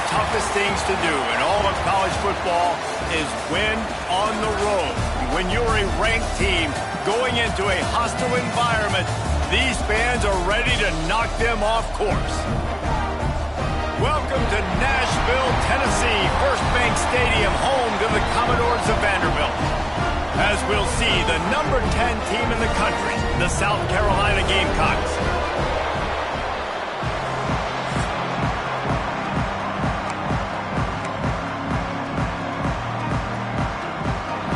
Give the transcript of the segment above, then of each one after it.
toughest things to do in all of college football is win on the road. When you're a ranked team going into a hostile environment, these fans are ready to knock them off course. Welcome to Nashville, Tennessee, First Bank Stadium, home to the Commodores of Vanderbilt. As we'll see, the number 10 team in the country, the South Carolina Gamecocks.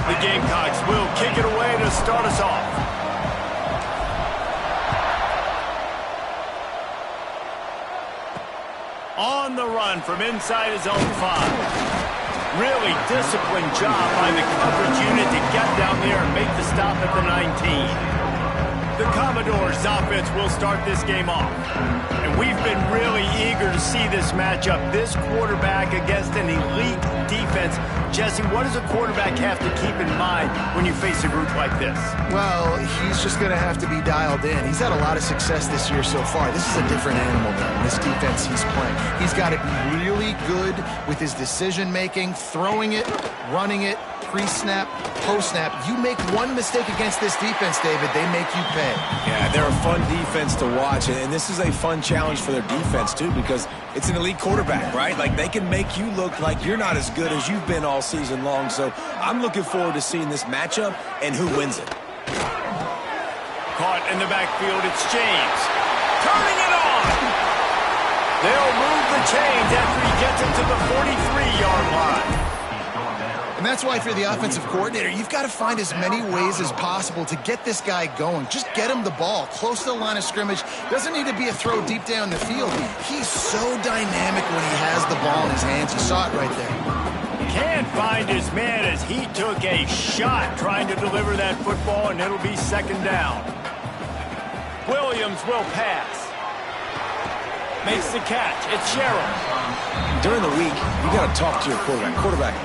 The Gamecocks will kick it away to start us off. On the run from inside his own 5. Really disciplined job by the coverage unit to get down there and make the stop at the 19. The Commodores offense will start this game off. And we've been really eager to see this matchup. This quarterback against an elite defense. Jesse, what does a quarterback have to keep in mind when you face a group like this? Well, he's just going to have to be dialed in. He's had a lot of success this year so far. This is a different animal than this defense he's playing. He's got to be really good with his decision-making, throwing it, running it, pre-snap, post-snap. You make one mistake against this defense, David, they make you pay. Yeah, they're a fun defense to watch, and this is a fun challenge for their defense, too, because it's an elite quarterback, right? Like, they can make you look like you're not as good as you've been all season long, so I'm looking forward to seeing this matchup and who wins it. Caught in the backfield, it's James. Turning it on! They'll move the chains after he gets it to the 43-yard line. And that's why if you're the offensive coordinator, you've got to find as many ways as possible to get this guy going. Just get him the ball close to the line of scrimmage. Doesn't need to be a throw deep down the field. He's so dynamic when he has the ball in his hands. You saw it right there. Can't find his man as he took a shot trying to deliver that football, and it'll be second down. Williams will pass. Makes the catch. It's Sherrill. During the week, you got to talk to your quarterback.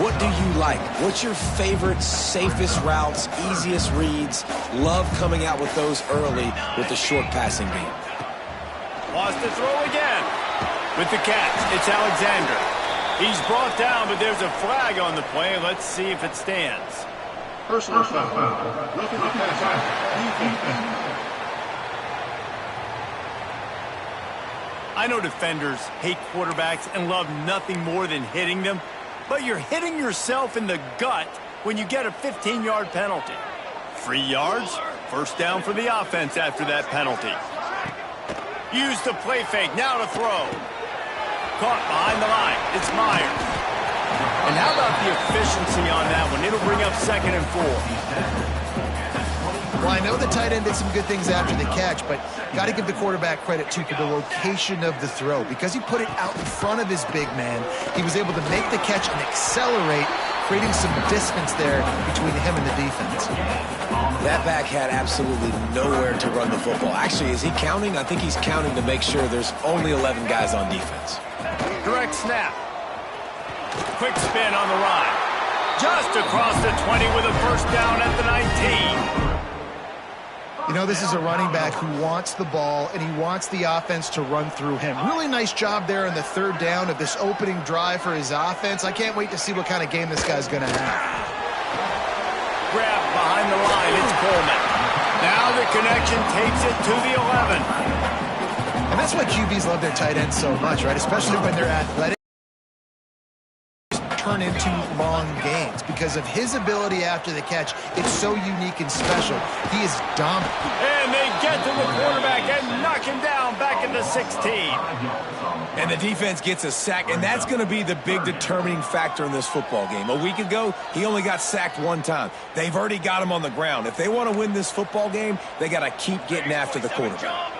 What do you like? What's your favorite, safest routes, easiest reads? Love coming out with those early with the short passing game. Lost the throw again. With the catch, it's Alexander. He's brought down, but there's a flag on the play. Let's see if it stands. Personal foul. Roughing the passer. I know defenders hate quarterbacks and love nothing more than hitting them, but you're hitting yourself in the gut when you get a 15-yard penalty. 3 yards, first down for the offense after that penalty. Use the play fake, now to throw. Caught behind the line, it's Myers. And how about the efficiency on that one? It'll bring up 2nd and 4. Well, I know the tight end did some good things after the catch, but got to give the quarterback credit, too, for the location of the throw. Because he put it out in front of his big man, he was able to make the catch and accelerate, creating some distance there between him and the defense. That back had absolutely nowhere to run the football. Actually, is he counting? I think he's counting to make sure there's only 11 guys on defense. Direct snap. Quick spin on the run. Just across the 20 with a first down at the 19. You know, this is a running back who wants the ball, and he wants the offense to run through him. Really nice job there on the third down of this opening drive for his offense. I can't wait to see what kind of game this guy's going to have. Grab behind the line, it's Coleman. Now the connection takes it to the 11. And that's why QBs love their tight ends so much, right? Especially when they're athletic. Turn into long gains because of his ability after the catch. It's so unique and special. He is dominant. And they get to the quarterback and knock him down back into 16. And the defense gets a sack, and that's going to be the big determining factor in this football game. A week ago, he only got sacked 1 time. They've already got him on the ground. If they want to win this football game, they got to keep getting after the quarterback.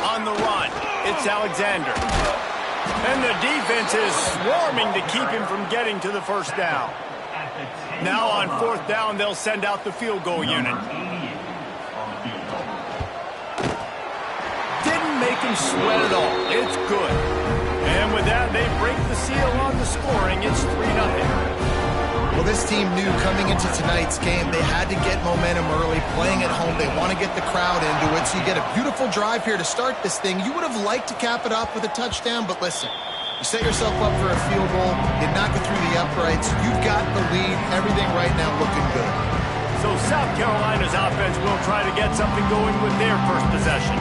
On the run, it's Alexander. And the defense is swarming to keep him from getting to the first down. Now on 4th down, they'll send out the field goal unit. Didn't make him sweat at all. It's good. And with that, they break the seal on the scoring. It's 3-0. Well, this team knew coming into tonight's game they had to get momentum early, playing at home. They want to get the crowd into it, so you get a beautiful drive here to start this thing. You would have liked to cap it off with a touchdown, but listen, you set yourself up for a field goal, you knock it through the uprights, you've got the lead, everything right now looking good. So South Carolina's offense will try to get something going with their first possession.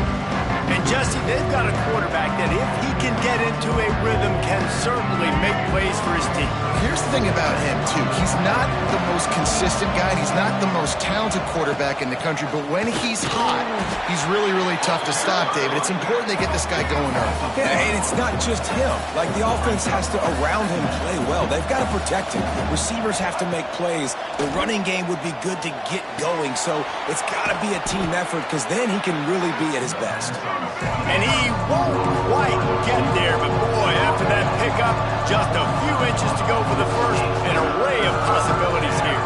And Jesse, they've got a quarterback that if he can get into a rhythm can certainly make plays for his team. Here's the thing about him, too. He's not the most consistent guy. He's not the most talented quarterback in the country. But when he's hot, he's really, really tough to stop, David. It's important they get this guy going early. Yeah, and it's not just him. Like, the offense has to, around him, play well. They've got to protect him. Receivers have to make plays. The running game would be good to get going. So it's got to be a team effort because then he can really be at his best. And he won't quite get there, but boy, after that pickup, just a few inches to go for the first, an array of possibilities here.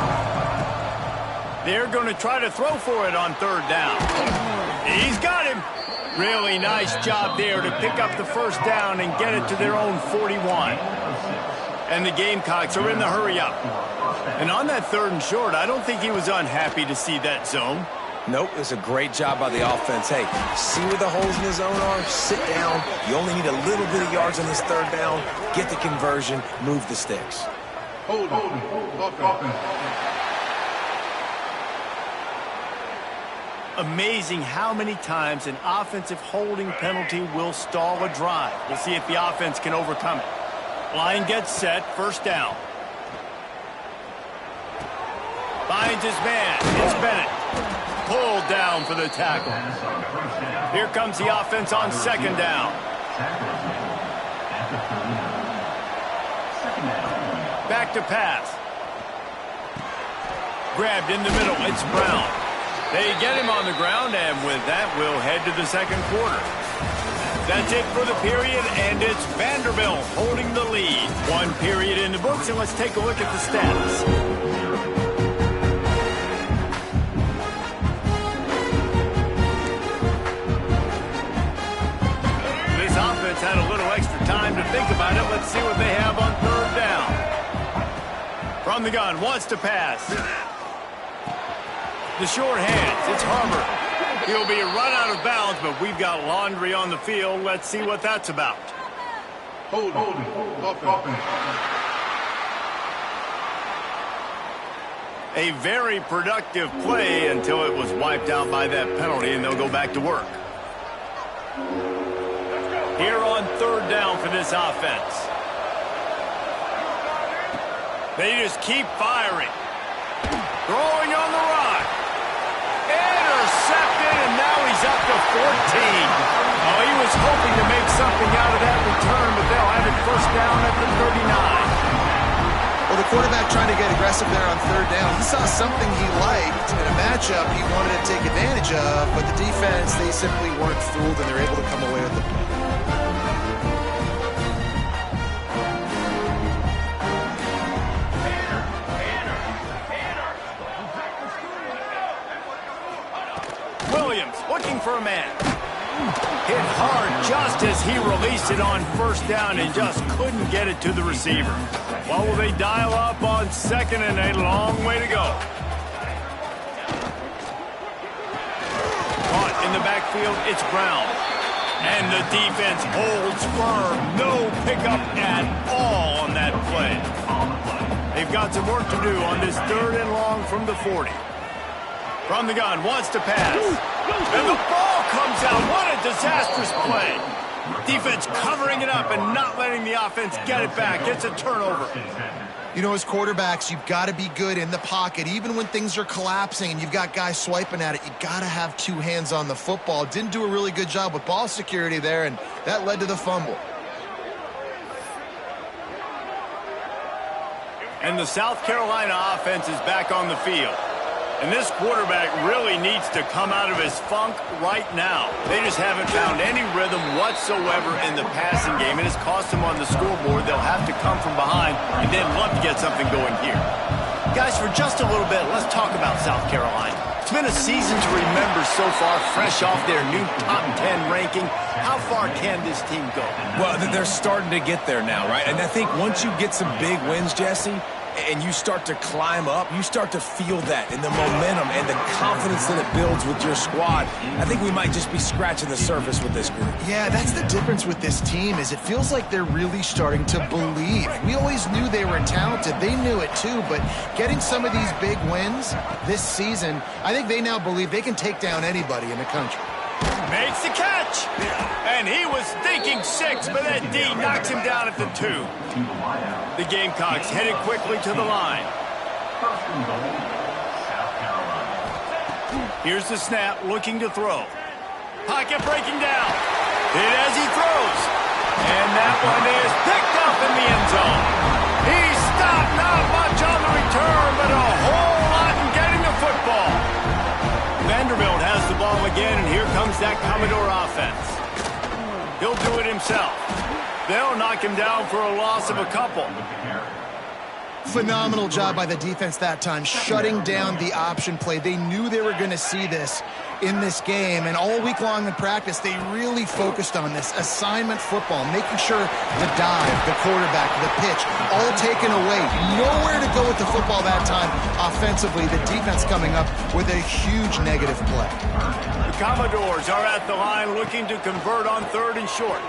They're going to try to throw for it on third down. He's got him. Really nice job there to pick up the first down and get it to their own 41. And the Gamecocks are in the hurry-up. And on that third and short, I don't think he was unhappy to see that zone. Nope, it's a great job by the offense. Hey, see where the holes in the zone are? Sit down. You only need a little bit of yards on this third down. Get the conversion. Move the sticks. Hold. Amazing how many times an offensive holding penalty will stall a drive. We'll see if the offense can overcome it. Line gets set, first down. Finds his man. It's Bennett. Pulled down for the tackle. Here comes the offense on second down. Back to pass. Grabbed in the middle. It's Brown. They get him on the ground, and with that, we'll head to the second quarter. That's it for the period, and it's Vanderbilt holding the lead. One period in the books, and let's take a look at the stats. Had a little extra time to think about it. Let's see what they have on third down. From the gun, wants to pass. The short hands, it's Harmer. He'll be run out of bounds, but we've got laundry on the field. Let's see what that's about. Hold. A very productive play until it was wiped out by that penalty, and they'll go back to work. Here on third down for this offense. They just keep firing. Throwing on the run. Intercepted, and now he's up to 14. Oh, he was hoping to make something out of that return, but they'll have it first down at the 39. Well, the quarterback trying to get aggressive there on third down. He saw something he liked in a matchup he wanted to take advantage of, but the defense, they simply weren't fooled, and they're able to come away with the point. Looking for a man. Hit hard just as he released it on first down and just couldn't get it to the receiver. Well, will they dial up on second and a long way to go? Caught in the backfield, it's Brown. And the defense holds firm. No pickup at all on that play. They've got some work to do on this third and long from the 40. From the gun, wants to pass. And the ball comes out. What a disastrous play. Defense covering it up and not letting the offense get it back. It's a turnover. You know, as quarterbacks, you've got to be good in the pocket. Even when things are collapsing and you've got guys swiping at it, you've got to have two hands on the football. Didn't do a really good job with ball security there, and that led to the fumble. And the South Carolina offense is back on the field. And this quarterback really needs to come out of his funk right now. They just haven't found any rhythm whatsoever in the passing game, and it's cost them on the scoreboard. They'll have to come from behind, and they'd love to get something going here. Guys, for just a little bit, let's talk about South Carolina. It's been a season to remember so far, fresh off their new top 10 ranking. How far can this team go? Well, they're starting to get there now, right? And I think once you get some big wins, Jesse, and you start to climb up, you start to feel that and the momentum and the confidence that it builds with your squad. I think we might just be scratching the surface with this group. Yeah, that's the difference with this team is it feels like they're really starting to believe. We always knew they were talented. They knew it too, but getting some of these big wins this season, I think they now believe they can take down anybody in the country. Makes the catch. And he was thinking 6, but that D knocks him down at the 2. The Gamecocks headed quickly to the line. Here's the snap, looking to throw. Pocket breaking down. Hit as he throws. And that one is picked up in the end zone. He stopped, not much on the return, but a whole lot in getting the football. Vanderbilt has the ball again, and here comes that Commodore offense. He'll do it himself. They'll knock him down for a loss of a couple. Phenomenal job by the defense that time, shutting down the option play. They knew they were going to see this in this game, and all week long in practice, they really focused on this assignment football, making sure the dive, the quarterback, the pitch, all taken away. Nowhere to go with the football that time offensively. The defense coming up with a huge negative play. The Commodores are at the line looking to convert on 3rd and short.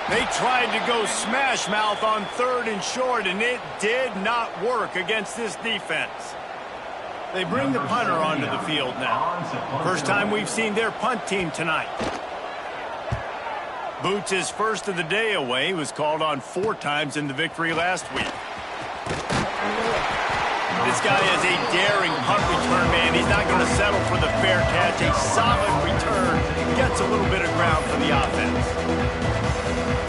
They tried to go smash mouth on 3rd and short, and it did not work against this defense. They bring the punter onto the field now. First time we've seen their punt team tonight. Boots' first of the day away. He was called on 4 times in the victory last week. This guy is a daring punt return man. He's not going to settle for the fair catch. A solid return. Gets a little bit of ground for the offense.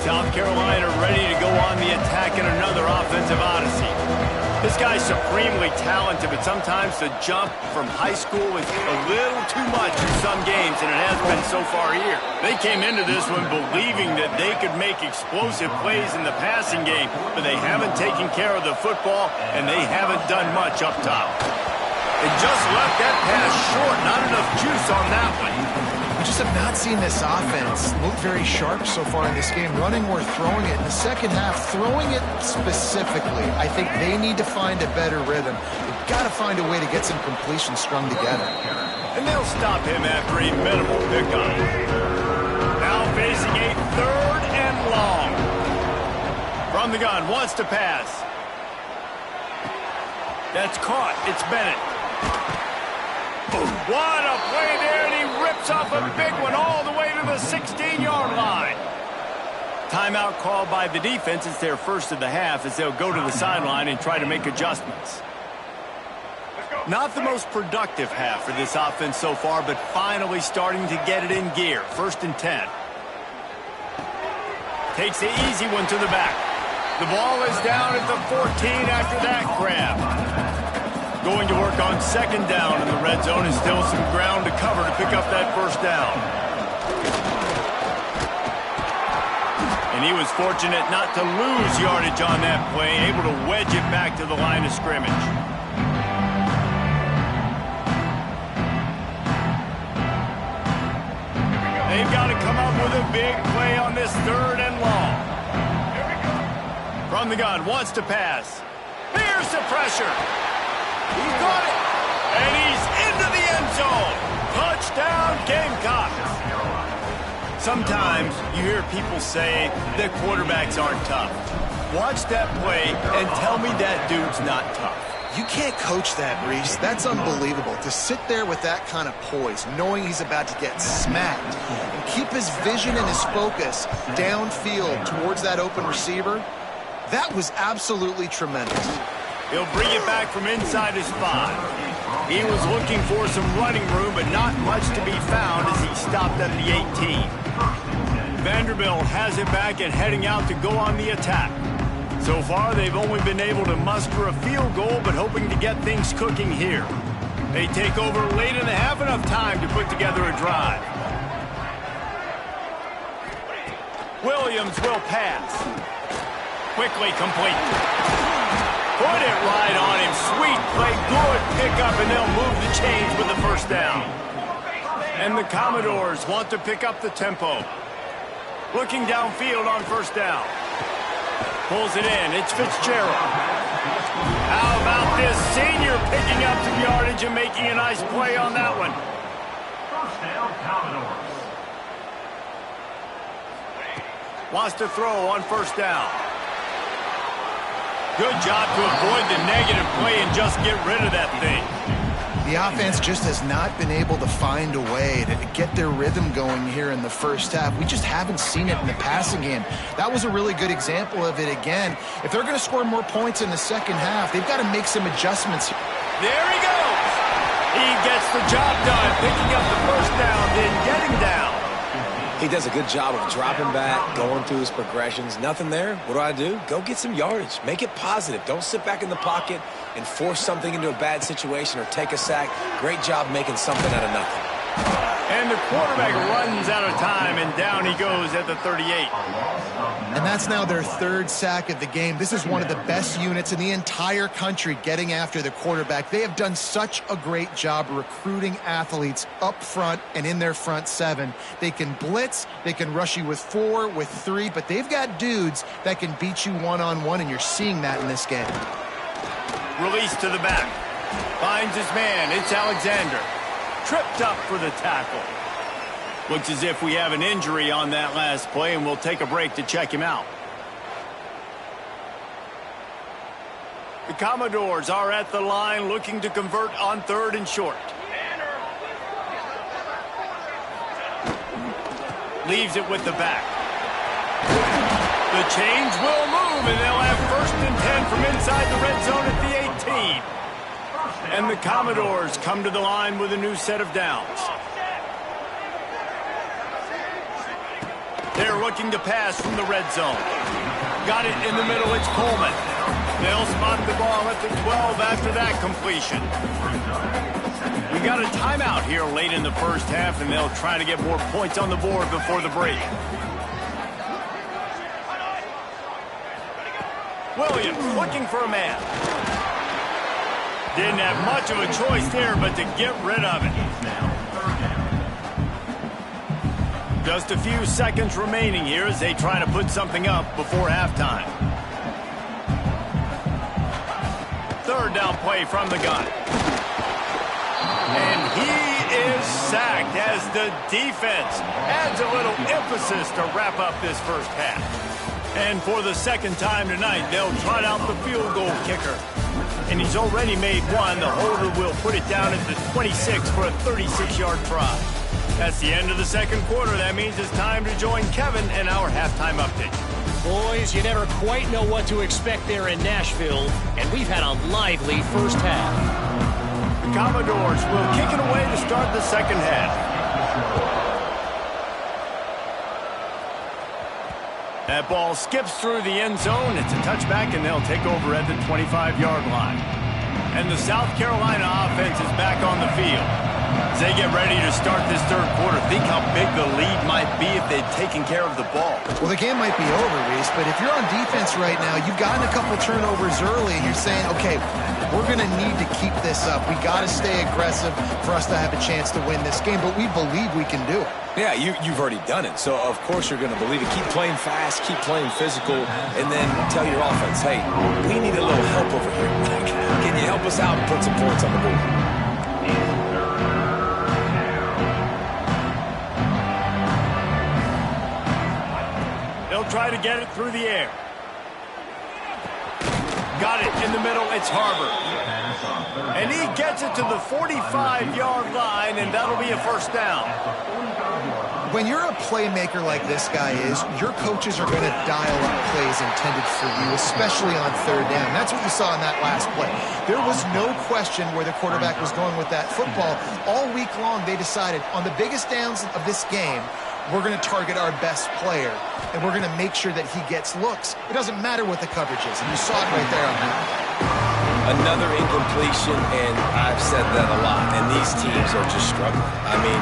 South Carolina ready to go on the attack in another offensive odyssey. This guy's supremely talented, but sometimes the jump from high school is a little too much in some games, and it has been so far here. They came into this one believing that they could make explosive plays in the passing game, but they haven't taken care of the football, and they haven't done much up top. They just left that pass short. Not enough juice on that one. We just have not seen this offense look very sharp so far in this game, running or throwing it. In the second half, throwing it specifically, I think they need to find a better rhythm. They've got to find a way to get some completions strung together. And they'll stop him after a minimal pickup. Now facing a 3rd and long. From the gun, wants to pass. That's caught. It's Bennett. What a play there, and he rips off a big one all the way to the 16-yard line. Timeout called by the defense. It's their first of the half as they'll go to the sideline and try to make adjustments. Not the most productive half for this offense so far, but finally starting to get it in gear. 1st and 10. Takes the easy one to the back. The ball is down at the 14 after that grab. Going to work on 2nd down in the red zone, and still some ground to cover to pick up that 1st down. And he was fortunate not to lose yardage on that play, able to wedge it back to the line of scrimmage. They've got to come up with a big play on this 3rd and long. From the gun, wants to pass. Here's the pressure. He got it, and he's into the end zone. Touchdown, Gamecocks. Sometimes you hear people say that quarterbacks aren't tough. Watch that play and tell me that dude's not tough. You can't coach that, Reese. That's unbelievable. To sit there with that kind of poise, knowing he's about to get smacked, and keep his vision and his focus downfield towards that open receiver, that was absolutely tremendous. He'll bring it back from inside his 5. He was looking for some running room, but not much to be found as he stopped at the 18. Vanderbilt has it back and heading out to go on the attack. So far, they've only been able to muster a field goal, but hoping to get things cooking here. They take over late in the half, enough time to put together a drive. Williams will pass. Quickly complete. Put it right on him. Sweet play, good pickup, and they'll move the chains with the 1st down. And the Commodores want to pick up the tempo. Looking downfield on 1st down. Pulls it in. It's Fitzgerald. How about this senior picking up some yardage and making a nice play on that one? First down, Commodores. Wants to throw on first down. Good job to avoid the negative play and just get rid of that thing. The offense just has not been able to find a way to get their rhythm going here in the first half. We just haven't seen it in the passing game. That was a really good example of it again. If they're going to score more points in the second half, they've got to make some adjustments. There he goes. He gets the job done, picking up the first down, then getting down. He does a good job of dropping back, going through his progressions. Nothing there. What do? Go get some yardage. Make it positive. Don't sit back in the pocket and force something into a bad situation or take a sack. Great job making something out of nothing. And the quarterback runs out of time, and down he goes at the 38. And that's now their third sack of the game. This is one of the best units in the entire country getting after the quarterback. They have done such a great job recruiting athletes up front and in their front seven. They can blitz, they can rush you with 4, with 3, but they've got dudes that can beat you one-on-one, and you're seeing that in this game. Release to the back. Finds his man. It's Alexander. Tripped up for the tackle. Looks as if we have an injury on that last play, and we'll take a break to check him out. The Commodores are at the line looking to convert on 3rd and short. Leaves it with the back. The change will move, and they'll have 1st and 10 from inside the red zone at the 18. And the Commodores come to the line with a new set of downs. They're looking to pass from the red zone. Got it in the middle, it's Coleman. They'll spot the ball at the 12 after that completion. We got a timeout here late in the first half, and they'll try to get more points on the board before the break. Williams looking for a man. Didn't have much of a choice there, but to get rid of it. Just a few seconds remaining here as they try to put something up before halftime. 3rd down play from the gun. And he is sacked as the defense adds a little emphasis to wrap up this first half. And for the second time tonight, they'll trot out the field goal kicker. And he's already made one. The holder will put it down at the 26 for a 36-yard try. That's the end of the second quarter. That means it's time to join Kevin and our halftime update. Boys, you never quite know what to expect there in Nashville, and we've had a lively first half. The Commodores will kick it away to start the second half. That ball skips through the end zone. It's a touchback, and they'll take over at the 25-yard line. And the South Carolina offense is back on the field. As they get ready to start this third quarter, think how big the lead might be if they'd taken care of the ball. Well, the game might be over, Reese, but if you're on defense right now, you've gotten a couple turnovers early, and you're saying, okay, we're going to need to keep this up. We got to stay aggressive for us to have a chance to win this game, but we believe we can do it. Yeah, you've already done it, so of course you're going to believe it. Keep playing fast, keep playing physical, and then tell your offense, hey, we need a little help over here. Can you help us out and put some points on the board? They'll try to get it through the air. Got it in the middle, it's Harbor. And he gets it to the 45-yard line, and that'll be a first down. When you're a playmaker like this guy is, your coaches are going to dial up plays intended for you, especially on 3rd down. That's what you saw in that last play. There was no question where the quarterback was going with that football. All week long, they decided on the biggest downs of this game, we're going to target our best player, and we're going to make sure that he gets looks. It doesn't matter what the coverage is, and you saw it right there on that. Another incompletion, and I've said that a lot, and these teams are just struggling. I mean,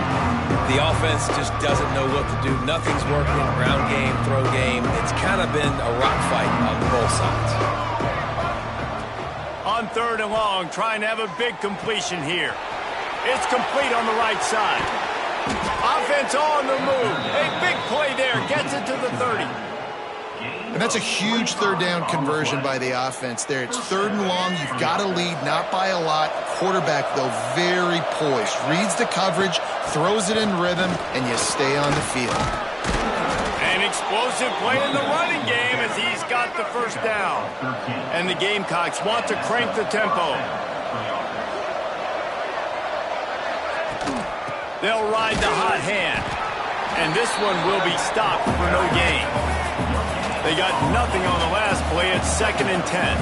the offense just doesn't know what to do. Nothing's working. Ground game, throw game. It's kind of been a rock fight on both sides. On 3rd and long, trying to have a big completion here. It's complete on the right side. Offense on the move. A big play there. Gets it to the 30. And that's a huge third down conversion by the offense there. It's 3rd and long. You've got to lead, not by a lot. Quarterback, though, very poised. Reads the coverage, throws it in rhythm, and you stay on the field. An explosive play in the running game as he's got the first down. And the Gamecocks want to crank the tempo. They'll ride the hot hand. And this one will be stopped for no gain. They got nothing on the last play. It's 2nd and 10.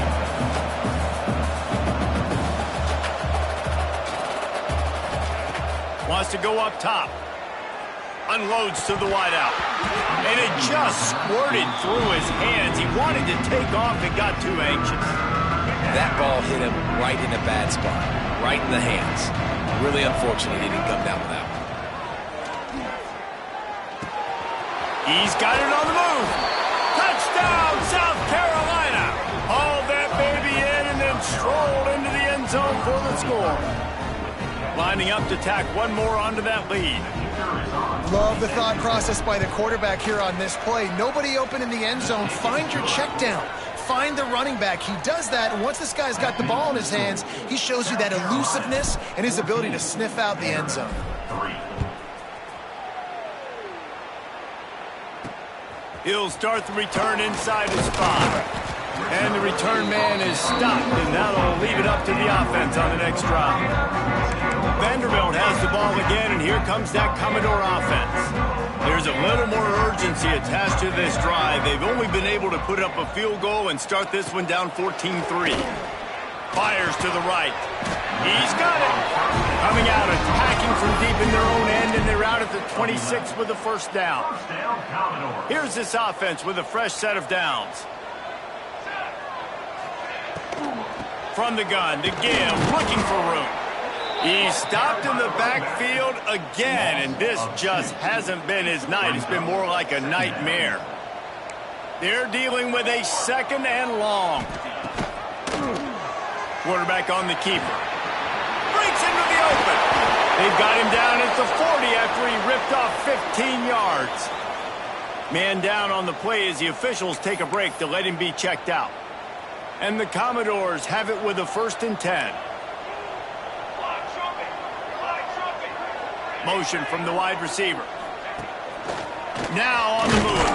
Wants to go up top. Unloads to the wideout. And it just squirted through his hands. He wanted to take off and got too anxious. That ball hit him right in a bad spot. Right in the hands. Really unfortunate he didn't come down with that one. He's got it on the move. Touchdown, South Carolina. Hauled that baby in and then strolled into the end zone for the score. Lining up to tack one more onto that lead. Love the thought process by the quarterback here on this play. Nobody open in the end zone. Find your check down. Find the running back. He does that, and once this guy's got the ball in his hands, he shows you that elusiveness and his ability to sniff out the end zone. He'll start the return inside his 5. And the return man is stopped, and that'll leave it up to the offense on the next drive. Vanderbilt has the ball again, and here comes that Commodore offense. There's a little more urgency attached to this drive. They've only been able to put up a field goal and start this one down 14-3. Fires to the right. He's got it. Coming out, attacking from deep in their own end, and they're out at the 26 with the first down. Here's this offense with a fresh set of downs. From the gun to give, looking for room. He's stopped in the backfield again, and this just hasn't been his night. It's been more like a nightmare. They're dealing with a 2nd and long. Quarterback on the keeper. Breaks into the open. They've got him down at the 40 after he ripped off 15 yards. Man down on the play as the officials take a break to let him be checked out. And the Commodores have it with a 1st and 10. Motion from the wide receiver. Now on the move.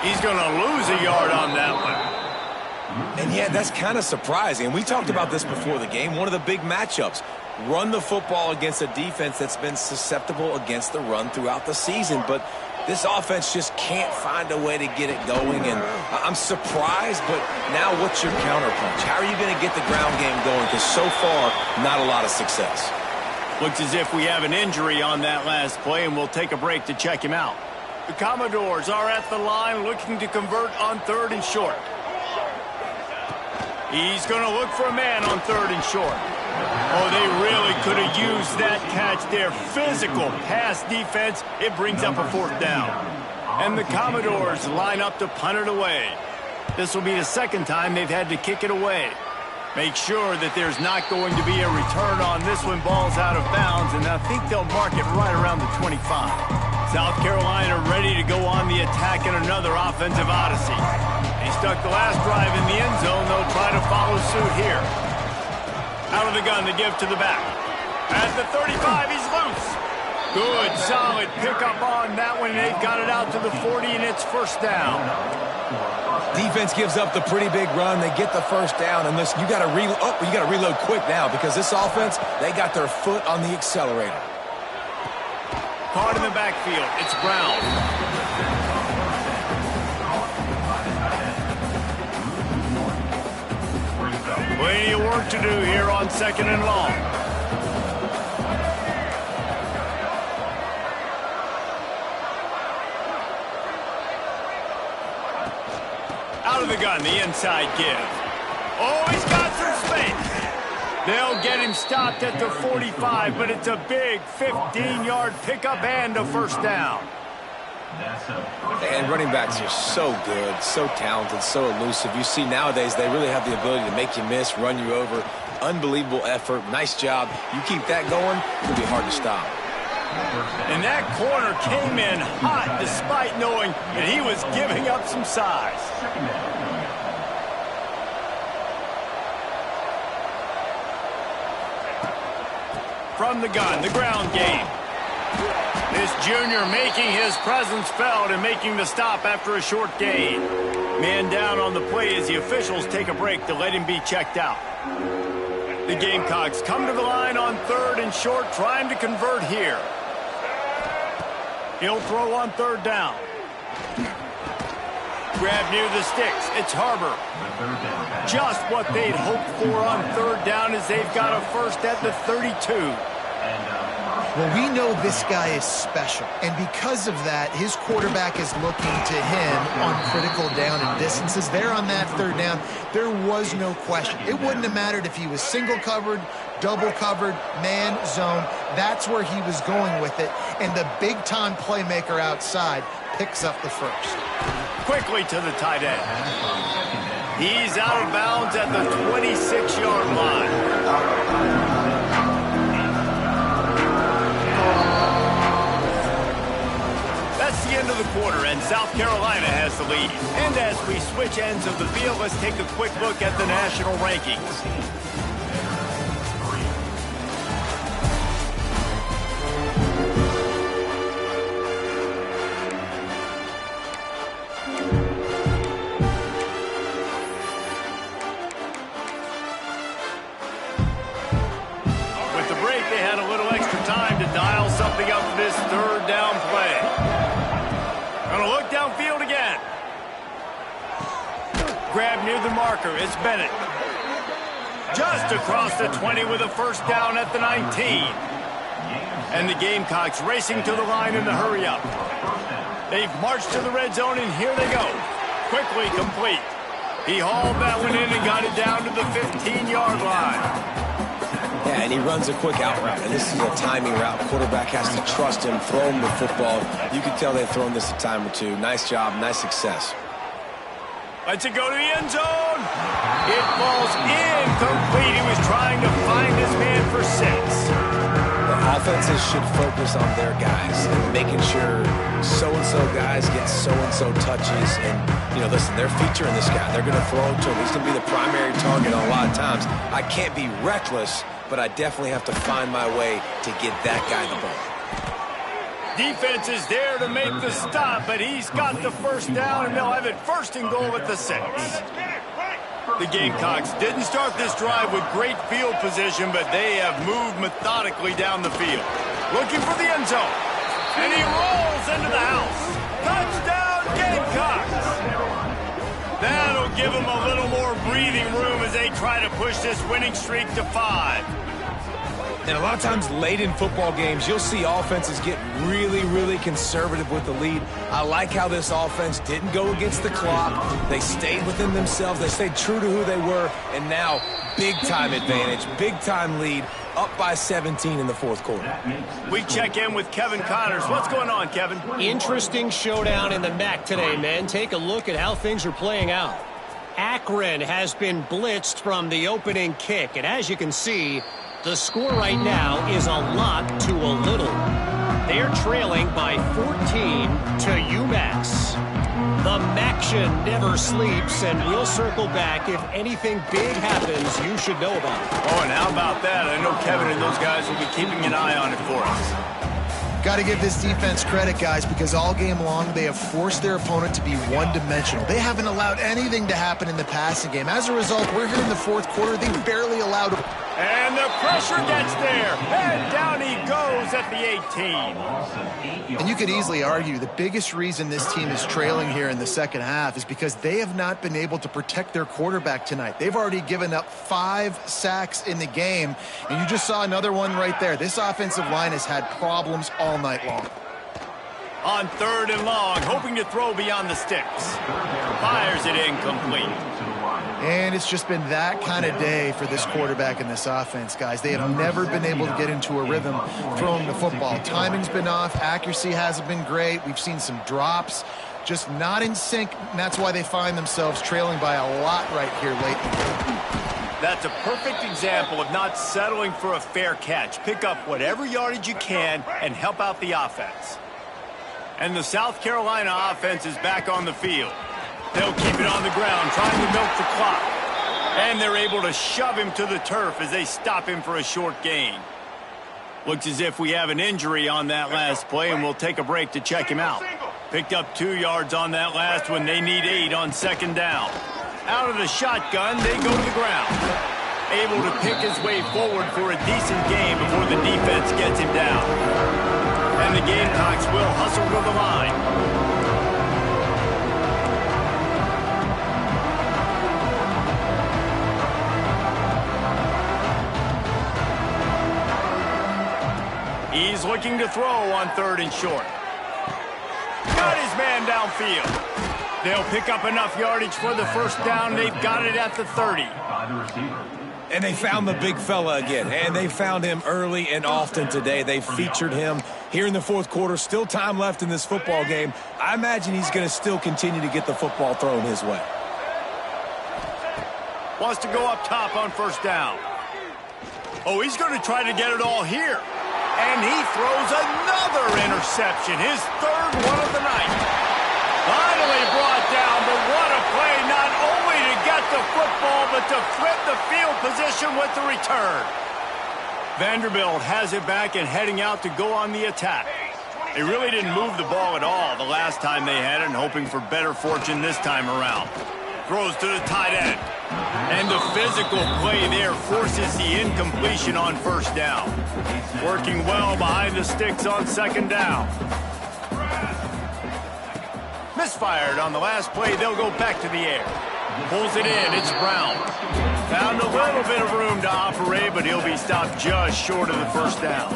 He's going to lose a yard on that one. And yeah, that's kind of surprising. We talked about this before the game. One of the big matchups. Run the football against a defense that's been susceptible against the run throughout the season. But this offense just can't find a way to get it going. And I'm surprised, but now what's your counterpunch? How are you going to get the ground game going? Because so far, not a lot of success. Looks as if we have an injury on that last play, and we'll take a break to check him out. The Commodores are at the line looking to convert on 3rd and short. He's going to look for a man on 3rd and short. Oh, they really could have used that catch there. Physical pass defense. It brings up a 4th down. And the Commodores line up to punt it away. This will be the 2nd time they've had to kick it away. Make sure that there's not going to be a return on this one. Ball's out of bounds, and I think they'll mark it right around the 25. South Carolina ready to go on the attack in another offensive odyssey. They stuck the last drive in the end zone. They'll try to follow suit here. Out of the gun to give to the back. At the 35, he's loose. Good, solid pickup on that one. They've got it out to the 40, and it's 1st down. Defense gives up the pretty big run. They get the 1st down, and listen, you got to reload quick now because this offense, they got their foot on the accelerator. Caught in the backfield. It's Brown. Plenty of work to do here on 2nd and long. Out of the gun, the inside give. Oh, he's got some space. They'll get him stopped at the 45, but it's a big 15-yard pickup and a 1st down. And running backs are so good, so talented, so elusive. You see nowadays they really have the ability to make you miss, run you over. Unbelievable effort. Nice job. You keep that going, it'll be hard to stop. And that corner came in hot despite knowing that he was giving up some size. From the gun, the ground game. This junior making his presence felt and making the stop after a short gain. Man down on the play as the officials take a break to let him be checked out. The Gamecocks come to the line on 3rd and short, trying to convert here. He'll throw on 3rd down. Grab near the sticks. It's Harbor. Just what they'd hoped for on 3rd down as they've got a first at the 32. Well, we know this guy is special, and because of that, his quarterback is looking to him on critical down and distances. There on that 3rd down, there was no question. It wouldn't have mattered if he was single covered, double covered, man, zone. That's where he was going with it, and the big-time playmaker outside picks up the first. Quickly to the tight end. He's out of bounds at the 26-yard line. That's the end of the quarter, and South Carolina has the lead. And as we switch ends of the field, let's take a quick look at the national rankings. With the break, they had a little extra time to dial something up for this 3rd down play. Gonna look downfield again. Grab near the marker. It's Bennett. Just across the 20 with a first down at the 19. And the Gamecocks racing to the line in the hurry-up. They've marched to the red zone, and here they go. Quickly complete. He hauled that one in and got it down to the 15-yard line. Yeah, and he runs a quick out route, and this is a timing route. Quarterback has to trust him, throw him the football. You can tell they've thrown this a time or two. Nice job, nice success. Lets it go to the end zone. It falls incomplete. He was trying to find his man for 6. The offenses should focus on their guys and making sure so-and-so guys get so-and-so touches. And, you know, listen, they're featuring this guy. They're going to throw it to him. He's going to be the primary target on a lot of times. I can't be reckless, but I definitely have to find my way to get that guy the ball. Defense is there to make the stop, but he's got the first down, and they'll have it 1st and goal at the 6. The Gamecocks didn't start this drive with great field position, but they have moved methodically down the field. Looking for the end zone, and he rolls into the house. Touchdown, Gamecocks! That'll give them a little more breathing room as they try to push this winning streak to 5. And a lot of times late in football games, you'll see offenses get really, really conservative with the lead. I like how this offense didn't go against the clock. They stayed within themselves. They stayed true to who they were. And now, big-time advantage, big-time lead, up by 17 in the 4th quarter. We check in with Kevin Connors. What's going on, Kevin? Interesting showdown in the MAC today, men. Take a look at how things are playing out. Akron has been blitzed from the opening kick. And as you can see, the score right now is a lot to a little. They're trailing by 14 to UMass. The MACtion never sleeps, and we'll circle back if anything big happens you should know about. Oh, and how about that? I know Kevin and those guys will be keeping an eye on it for us. Got to give this defense credit, guys, because all game long they have forced their opponent to be one-dimensional. They haven't allowed anything to happen in the passing game. As a result, we're here in the 4th quarter. They barely allowed... And the pressure gets there. And down he goes at the 18. And you could easily argue the biggest reason this team is trailing here in the 2nd half is because they have not been able to protect their quarterback tonight. They've already given up 5 sacks in the game, and you just saw another one right there. This offensive line has had problems all night long. On 3rd and long, hoping to throw beyond the sticks. Fires it incomplete. And it's just been that kind of day for this quarterback and this offense, guys. They have never been able to get into a rhythm throwing the football. Timing's been off. Accuracy hasn't been great. We've seen some drops. Just not in sync, and that's why they find themselves trailing by a lot right here late in the game. That's a perfect example of not settling for a fair catch. Pick up whatever yardage you can and help out the offense. And the South Carolina offense is back on the field. They'll keep it on the ground, trying to milk the clock. And they're able to shove him to the turf as they stop him for a short gain. Looks as if we have an injury on that last play, and we'll take a break to check him out. Picked up 2 yards on that last one. They need 8 on second down. Out of the shotgun, they go to the ground. Able to pick his way forward for a decent gain before the defense gets him down. And the Gamecocks will hustle to the line. He's looking to throw on 3rd and short. Got his man downfield. They'll pick up enough yardage for the first down. They've got it at the 30. And they found the big fella again, and they found him early and often today. They featured him here in the 4th quarter. Still time left in this football game. I imagine he's going to still continue to get the football thrown his way. Wants to go up top on 1st down. Oh, he's going to try to get it all here. And he throws another interception, his 3rd one of the night. Finally brought down, but what a play, not only to get the football, but to flip the field position with the return. Vanderbilt has it back and heading out to go on the attack. They really didn't move the ball at all the last time they had it, and hoping for better fortune this time around. Throws to the tight end. And the physical play there forces the incompletion on 1st down. Working well behind the sticks on 2nd down. Misfired on the last play. They'll go back to the air. Pulls it in. It's Brown. Found a little bit of room to operate, but he'll be stopped just short of the 1st down.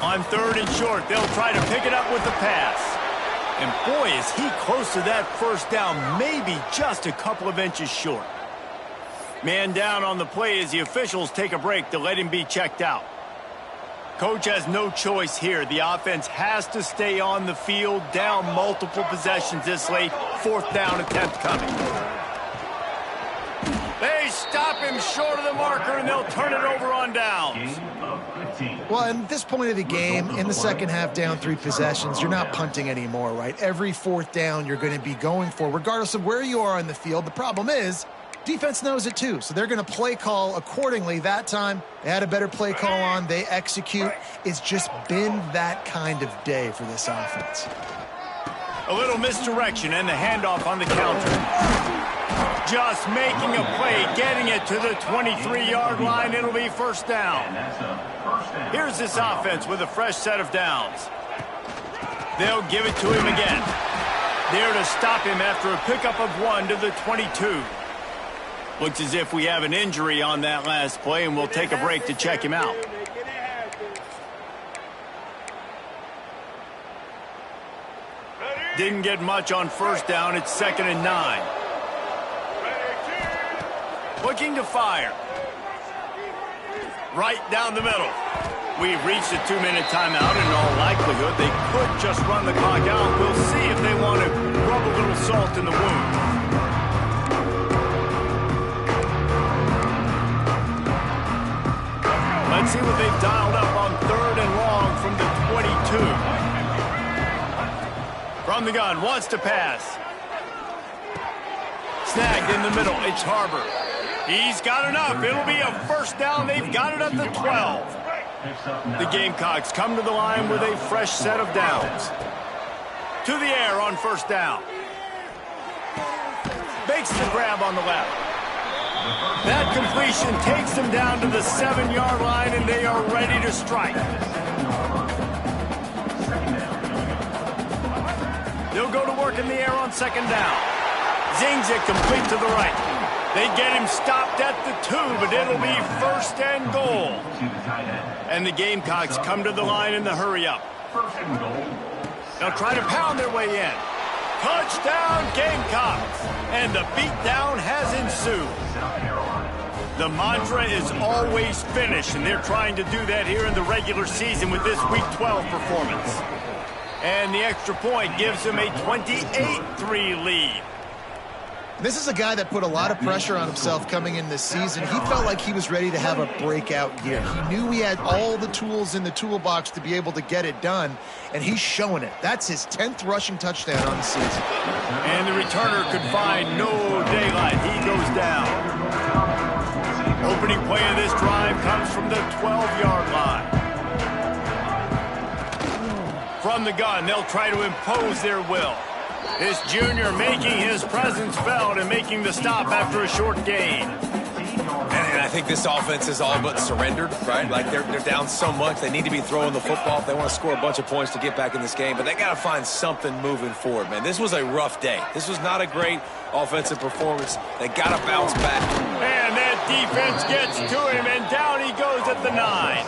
On 3rd and short, they'll try to pick it up with the pass. And boy, is he close to that 1st down, maybe just a couple of inches short. Man down on the play as the officials take a break to let him be checked out. Coach has no choice here. The offense has to stay on the field, down multiple possessions this late. 4th down attempt coming. They stop him short of the marker, and they'll turn it over on downs. Well, at this point of the game, in the second half, down 3 possessions, you're not punting anymore, right? Every 4th down you're going to be going for, regardless of where you are on the field. The problem is, defense knows it too, so they're going to play call accordingly. That time, they had a better play call on. They execute. It's just been that kind of day for this offense. A little misdirection and the handoff on the counter. Just making a play, getting it to the 23-yard line. It'll be 1st down. Here's this offense with a fresh set of downs. They'll give it to him again. There to stop him after a pickup of 1 to the 22. Looks as if we have an injury on that last play, and we'll take a break to check him out. Didn't get much on 1st down. It's 2nd and 9. Looking to fire. Right down the middle. We've reached a 2-minute timeout. In all likelihood, they could just run the clock out. We'll see if they want to rub a little salt in the wound. Let's see what they've dialed up on 3rd and long from the 22. From the gun, wants to pass. Snagged in the middle. It's Harbor. He's got enough. It'll be a 1st down. They've got it at the 12. The Gamecocks come to the line with a fresh set of downs. To the air on 1st down. Makes the grab on the left. That completion takes them down to the 7-yard line, and they are ready to strike. They'll go to work in the air on 2nd down. Zings it complete to the right. They get him stopped at the 2, but it'll be 1st and goal. And the Gamecocks come to the line in the hurry-up. They'll try to pound their way in. Touchdown, Gamecocks! And the beatdown has ensued. The mantra is always finish, and they're trying to do that here in the regular season with this Week 12 performance. And the extra point gives them a 28-3 lead. This is a guy that put a lot of pressure on himself coming in this season. He felt like he was ready to have a breakout year. He knew he had all the tools in the toolbox to be able to get it done, and he's showing it. That's his 10th rushing touchdown on the season. And the returner could find no daylight. He goes down. Opening play of this drive comes from the 12-yard line. From the gun, they'll try to impose their will. This junior making his presence felt and making the stop after a short gain. And I think this offense is all but surrendered, right? Like they're down so much. They need to be throwing the football if they want to score a bunch of points to get back in this game. But they got to find something moving forward, man. This was a rough day. This was not a great offensive performance. They got to bounce back. And that defense gets to him, and down he goes at the 9.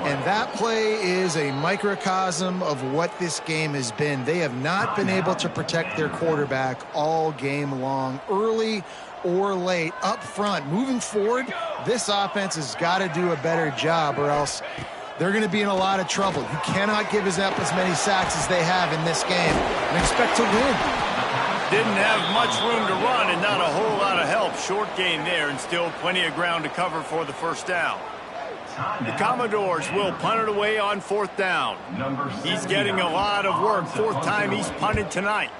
And that play is a microcosm of what this game has been. They have not been able to protect their quarterback all game long, early or late, up front. Moving forward, this offense has got to do a better job, or else they're going to be in a lot of trouble. You cannot give up as many sacks as they have in this game and expect to win. Didn't have much room to run and not a whole lot of help. Short gain there, and still plenty of ground to cover for the first down. The Commodores will punt it away on 4th down. He's getting a lot of work. 4th time he's punted tonight.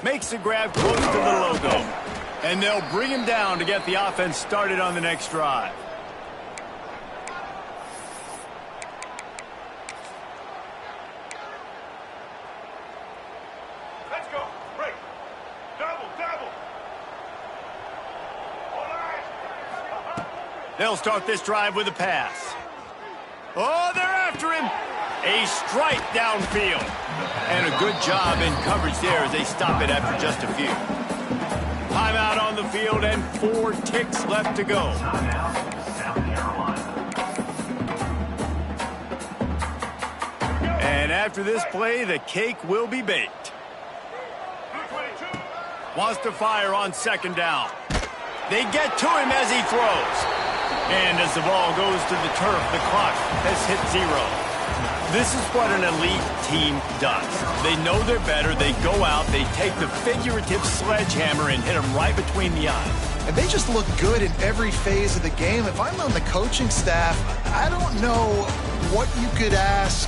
Makes the grab close to the logo. And they'll bring him down to get the offense started on the next drive. Let's go. Break. Double. They'll start this drive with a pass. Oh, they're after him. A strike downfield. And a good job in coverage there as they stop it after just a few. Timeout on the field and 4 ticks left to go. And after this play, the cake will be baked. Wants to fire on 2nd down. They get to him as he throws. And as the ball goes to the turf, the clock has hit 0. This is what an elite team does. They know they're better. They go out, they take the figurative sledgehammer and hit them right between the eyes. And they just look good in every phase of the game. If I'm on the coaching staff, I don't know what you could ask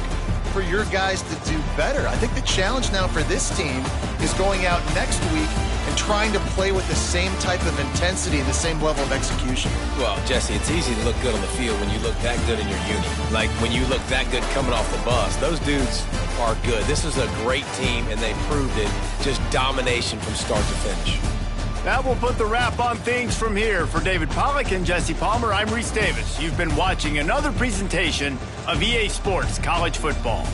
for your guys to do better. I think the challenge now for this team is going out next week and trying to play with the same type of intensity and the same level of execution. Well, Jesse, it's easy to look good on the field when you look that good in your uni. Like when you look that good coming off the bus. Those dudes are good. This is a great team, and they proved it. Just domination from start to finish. That will put the wrap on things from here. For David Pollack and Jesse Palmer, I'm Reese Davis. You've been watching another presentation of EA Sports College Football.